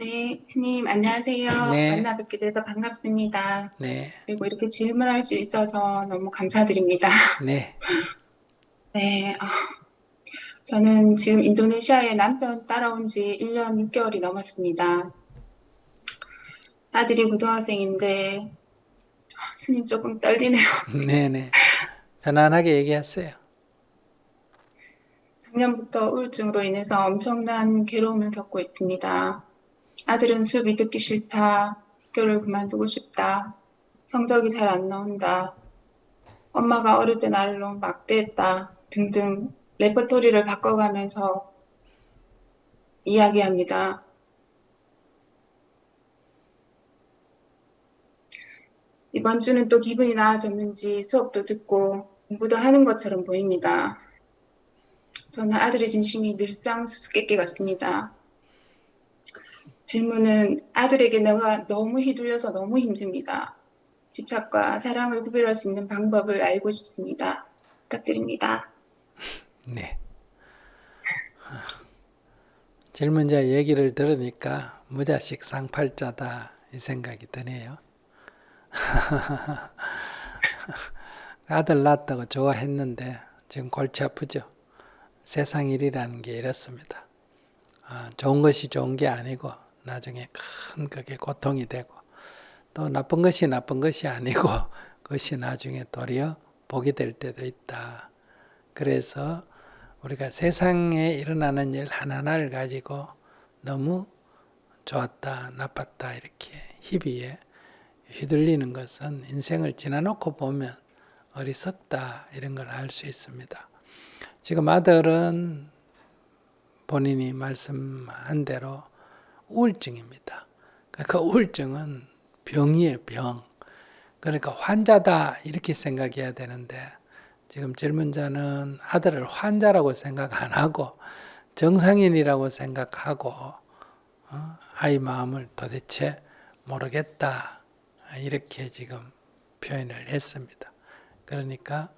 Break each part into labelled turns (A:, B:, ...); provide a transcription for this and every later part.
A: 네, 스님, 안녕하세요.
B: 네,
A: 만나 뵙게 돼서 반갑습니다.
B: 네,
A: 그리고 이렇게 질문할 수 있어서 너무 감사드립니다.
B: 네,
A: 네, 저는 지금 인도네시아에 남편 따라온 지 1년 6개월이 넘었습니다. 아들이 고등학생인데, 스님 조금 떨리네요.
B: 네, 네. 편안하게 얘기하세요.
A: 작년부터 우울증으로 인해서 엄청난 괴로움을 겪고 있습니다. 아들은 수업이 듣기 싫다, 학교를 그만두고 싶다, 성적이 잘 안 나온다, 엄마가 어릴 때 나를 너무 막대했다 등등 레퍼토리를 바꿔가면서 이야기합니다. 이번 주는 또 기분이 나아졌는지 수업도 듣고 공부도 하는 것처럼 보입니다. 저는 아들의 진심이 늘상 수수께끼 같습니다. 질문은 아들에게 내가 너무 휘둘려서 너무 힘듭니다. 집착과 사랑을 구별할 수 있는 방법을 알고 싶습니다. 부탁드립니다.
B: 네. 질문자 얘기를 들으니까 무자식 쌍팔자다 이 생각이 드네요. 아들 낳았다고 좋아했는데 지금 골치 아프죠. 세상 일이라는 게 이렇습니다. 좋은 것이 좋은 게 아니고 나중에 큰 그게 고통이 되고 또 나쁜 것이 나쁜 것이 아니고 그것이 나중에 도리어 복이 될 때도 있다. 그래서 우리가 세상에 일어나는 일 하나하나를 가지고 너무 좋았다, 나빴다 이렇게 희비에 휘둘리는 것은 인생을 지나놓고 보면 어리석다 이런 걸 알 수 있습니다. 지금 아들은 본인이 말씀한 대로 우울증입니다. 그 우울증은 병이에요, 병. 그러니까 환자다 이렇게 생각해야 되는데 지금 질문자는 아들을 환자라고 생각 안 하고 정상인이라고 생각하고 아이 마음을 도대체 모르겠다 이렇게 지금 표현을 했습니다. 그러니까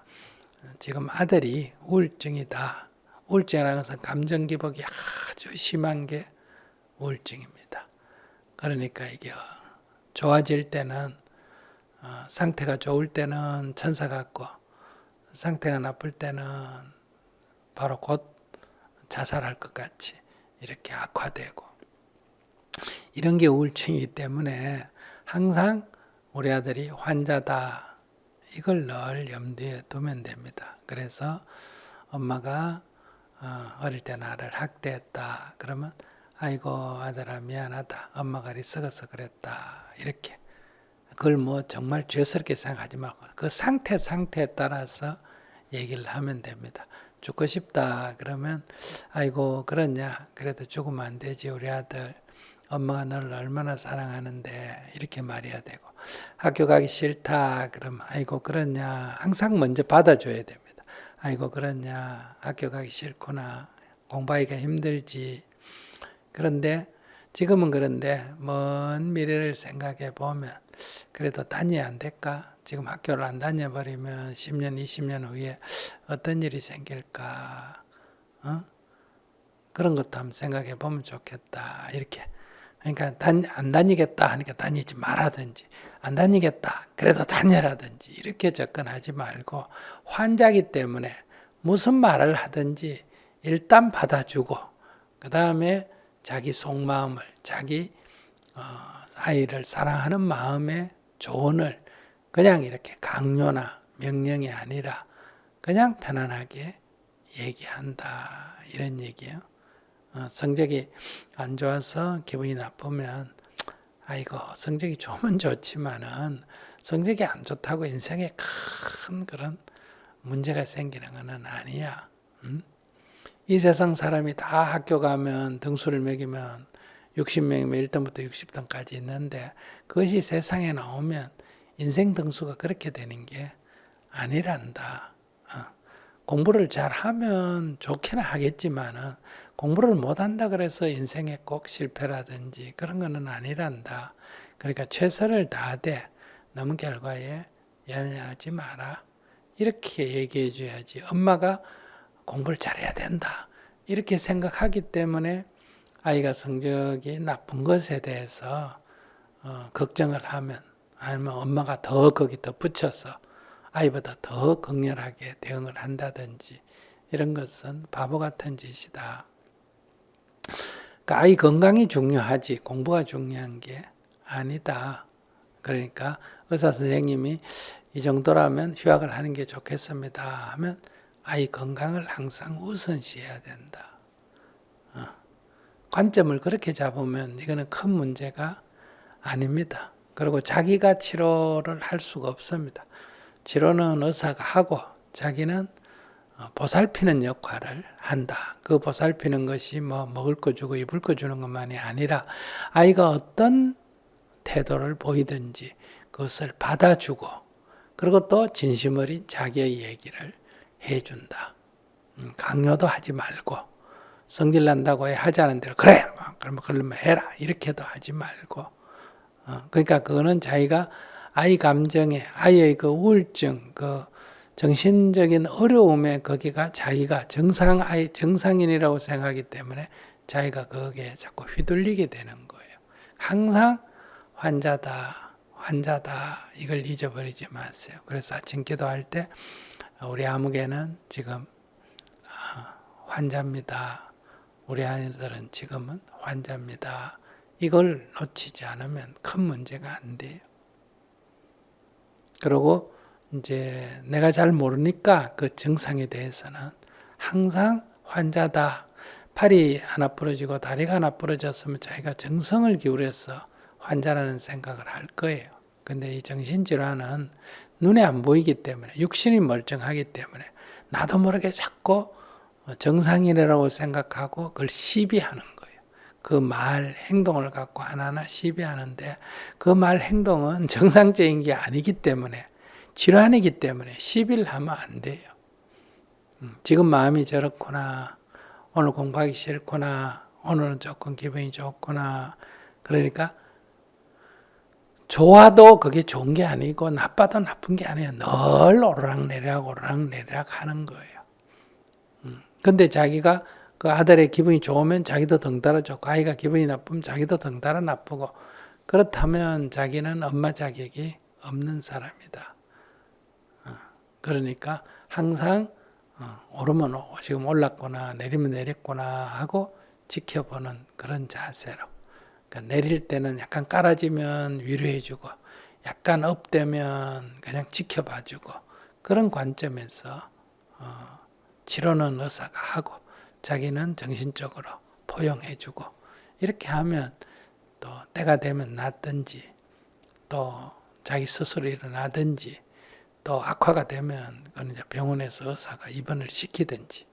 B: 지금 아들이 우울증이다. 우울증이라는 것은 감정 기복이 아주 심한 게 우울증입니다. 그러니까 이게 좋아질 때는 상태가 좋을 때는 천사 같고 상태가 나쁠 때는 바로 곧 자살할 것 같이 이렇게 악화되고 이런 게 우울증이기 때문에 항상 우리 아들이 환자다 이걸 늘 염두에 두면 됩니다. 그래서 엄마가 어릴 때 나를 학대했다 그러면 아이고 아들아 미안하다 엄마가 어리석어서 그랬다 이렇게 그걸 뭐 정말 죄스럽게 생각하지 말고 그 상태에 따라서 얘기를 하면 됩니다. 죽고 싶다 그러면 아이고 그러냐 그래도 죽으면 안 되지 우리 아들 엄마가 너를 얼마나 사랑하는데 이렇게 말해야 되고 학교 가기 싫다 그러면 아이고 그러냐 항상 먼저 받아줘야 됩니다. 아이고 그러냐 학교 가기 싫구나 공부하기가 힘들지 그런데 지금은 그런데 먼 미래를 생각해 보면 그래도 다녀야 안 될까? 지금 학교를 안 다녀버리면 10년, 20년 후에 어떤 일이 생길까? 어? 그런 것도 한번 생각해 보면 좋겠다. 이렇게. 그러니까 안 다니겠다 하니까 다니지 말라든지 안 다니겠다 그래도 다녀라든지 이렇게 접근하지 말고 환자기 때문에 무슨 말을 하든지 일단 받아주고 그 다음에 자기 속마음을 자기 아이를 사랑하는 마음의 조언을 그냥 이렇게 강요나 명령이 아니라 그냥 편안하게 얘기한다 이런 얘기예요. 성적이 안 좋아서 기분이 나쁘면 아이고 성적이 좋으면 좋지만은 성적이 안 좋다고 인생에 큰 그런 문제가 생기는 것은 아니야. 이 세상 사람이 다 학교 가면 등수를 매기면 60명이면 1등부터 60등까지 있는데 그것이 세상에 나오면 인생 등수가 그렇게 되는 게 아니란다. 공부를 잘하면 좋기는 하겠지만은 공부를 못한다 그래서 인생에 꼭 실패라든지 그런 거는 아니란다. 그러니까 최선을 다하되 너무 결과에 연연하지 마라. 이렇게 얘기해 줘야지. 엄마가 공부를 잘해야 된다. 이렇게 생각하기 때문에 아이가 성적이 나쁜 것에 대해서 걱정을 하면, 아니면 엄마가 더 거기 더 붙여서 아이보다 더 극렬하게 대응을 한다든지, 이런 것은 바보 같은 짓이다. 그러니까 아이 건강이 중요하지 공부가 중요한 게 아니다. 그러니까 의사 선생님이 이 정도라면 휴학을 하는 게 좋겠습니다 하면 아이 건강을 항상 우선시해야 된다. 관점을 그렇게 잡으면 이거는 큰 문제가 아닙니다. 그리고 자기가 치료를 할 수가 없습니다. 치료는 의사가 하고 자기는 보살피는 역할을 한다. 그 보살피는 것이 뭐 먹을 거 주고 입을 거 주는 것만이 아니라 아이가 어떤 태도를 보이든지 그것을 받아주고, 그리고 또 진심 어린 자기의 얘기를 해준다. 강요도 하지 말고, 성질 난다고 하지 않은 대로 그래 그러면 해라 이렇게도 하지 말고, 그러니까 그거는 자기가 아이 감정에, 아이의 그 우울증, 그 정신적인 어려움에 거기가 자기가 정상인이라고 생각하기 때문에 자기가 거기에 자꾸 휘둘리게 되는 거예요. 항상 환자다 이걸 잊어버리지 마세요. 그래서 아침 기도할 때 우리 아무개는 지금 환자입니다. 우리 아이들은 지금은 환자입니다. 이걸 놓치지 않으면 큰 문제가 안 돼요. 그리고 이제 내가 잘 모르니까 그 증상에 대해서는 항상 환자다. 팔이 하나 부러지고 다리가 하나 부러졌으면 자기가 정성을 기울여서 환자라는 생각을 할 거예요. 근데 이 정신질환은 눈에 안 보이기 때문에, 육신이 멀쩡하기 때문에 나도 모르게 자꾸 정상이라고 생각하고 그걸 시비하는 거예요. 그 말, 행동을 갖고 하나하나 시비하는데 그 말, 행동은 정상적인 게 아니기 때문에, 질환이기 때문에 시비를 하면 안 돼요. 지금 마음이 저렇구나, 오늘 공부하기 싫구나, 오늘은 조금 기분이 좋구나. 그러니까 좋아도 그게 좋은 게 아니고 나빠도 나쁜 게 아니에요. 늘 오르락내리락 하는 거예요. 근데 자기가 그 아들의 기분이 좋으면 자기도 덩달아 좋고, 아이가 기분이 나쁘면 자기도 덩달아 나쁘고, 그렇다면 자기는 엄마 자격이 없는 사람이다. 그러니까 항상 오르면 지금 올랐구나, 내리면 내렸구나 하고 지켜보는 그런 자세로. 그러니까 내릴 때는 약간 깔아지면 위로해주고, 약간 업되면 그냥 지켜봐주고, 그런 관점에서 치료는 의사가 하고 자기는 정신적으로 포용해주고, 이렇게 하면 또 때가 되면 낫든지, 또 자기 스스로 일어나든지, 또 악화가 되면 그건 이제 병원에서 의사가 입원을 시키든지,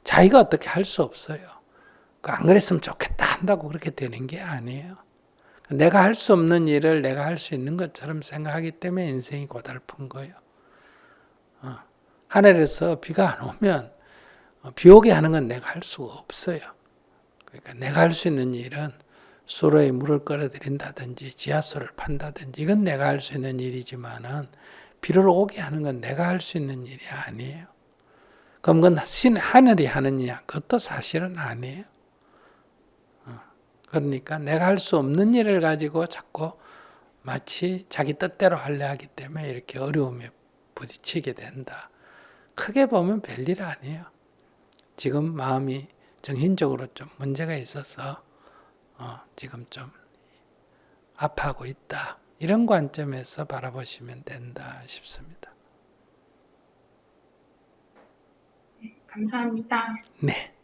B: 자기가 어떻게 할 수 없어요. 안 그랬으면 좋겠다 한다고 그렇게 되는 게 아니에요. 내가 할 수 없는 일을 내가 할 수 있는 것처럼 생각하기 때문에 인생이 고달픈 거예요. 하늘에서 비가 안 오면 비 오게 하는 건 내가 할 수가 없어요. 그러니까 내가 할 수 있는 일은 수로에 물을 끌어들인다든지 지하수를 판다든지, 이건 내가 할 수 있는 일이지만은 비를 오게 하는 건 내가 할 수 있는 일이 아니에요. 그럼 그건 하늘이 하느냐? 그것도 사실은 아니에요. 그러니까 내가 할 수 없는 일을 가지고 자꾸 마치 자기 뜻대로 하려 하기 때문에 이렇게 어려움에 부딪히게 된다. 크게 보면 별일 아니에요. 지금 마음이 정신적으로 좀 문제가 있어서 지금 좀 아파하고 있다. 이런 관점에서 바라보시면 된다 싶습니다.
A: 감사합니다.
B: 네.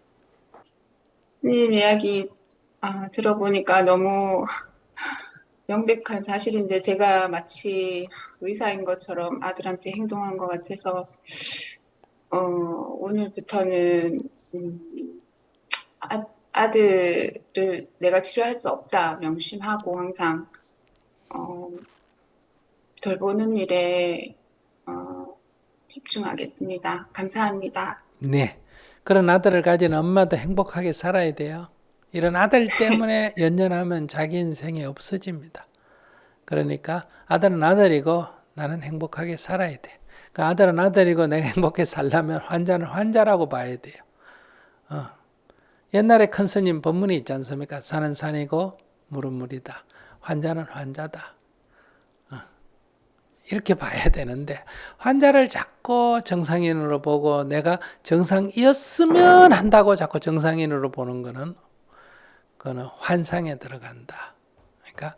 A: 스님 이야기 들어보니까 너무 명백한 사실인데 제가 마치 의사인 것처럼 아들한테 행동한 것 같아서 오늘부터는 아들을 내가 치료할 수 없다 명심하고 항상 돌보는 일에 집중하겠습니다. 감사합니다.
B: 네. 그런 아들을 가진 엄마도 행복하게 살아야 돼요. 이런 아들 때문에 연연하면 자기 인생이 없어집니다. 그러니까 아들은 아들이고 나는 행복하게 살아야 돼. 그 아들은 아들이고 내가 행복하게 살려면 환자는 환자라고 봐야 돼요. 옛날에 큰 스님 법문이 있지 않습니까? 산은 산이고 물은 물이다. 환자는 환자다. 이렇게 봐야 되는데 환자를 자꾸 정상인으로 보고 내가 정상이었으면 한다고 자꾸 정상인으로 보는 거는 그거는 환상에 들어간다. 그러니까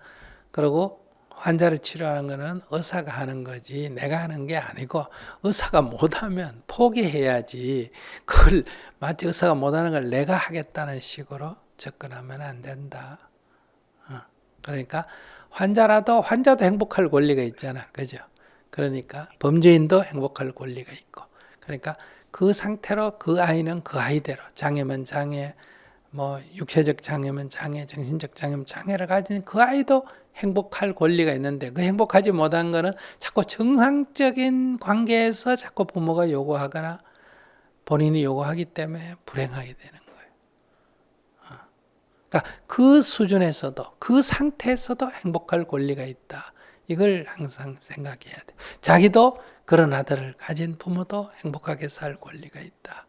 B: 그리고 환자를 치료하는 거는 의사가 하는 거지 내가 하는 게 아니고 의사가 못하면 포기해야지 그걸 마치 의사가 못하는 걸 내가 하겠다는 식으로 접근하면 안 된다. 그러니까 환자도 행복할 권리가 있잖아. 그죠? 그러니까 범죄인도 행복할 권리가 있고 그러니까 그 상태로 그 아이는 그 아이대로 장애면 장애 뭐 육체적 장애면 장애 정신적 장애면 장애를 가진 그 아이도 행복할 권리가 있는데 그 행복하지 못한 거는 자꾸 정상적인 관계에서 자꾸 부모가 요구하거나 본인이 요구하기 때문에 불행하게 되는 거예요. 그러니까 그 수준에서도 그 상태에서도 행복할 권리가 있다. 이걸 항상 생각해야 돼. 자기도 그런 아들을 가진 부모도 행복하게 살 권리가 있다.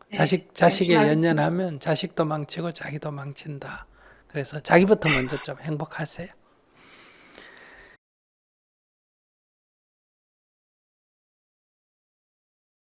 A: 네,
B: 자식에
A: 열심히 하겠습니다.
B: 연연하면 자식도 망치고 자기도 망친다. 그래서 자기부터 먼저 좀 행복하세요.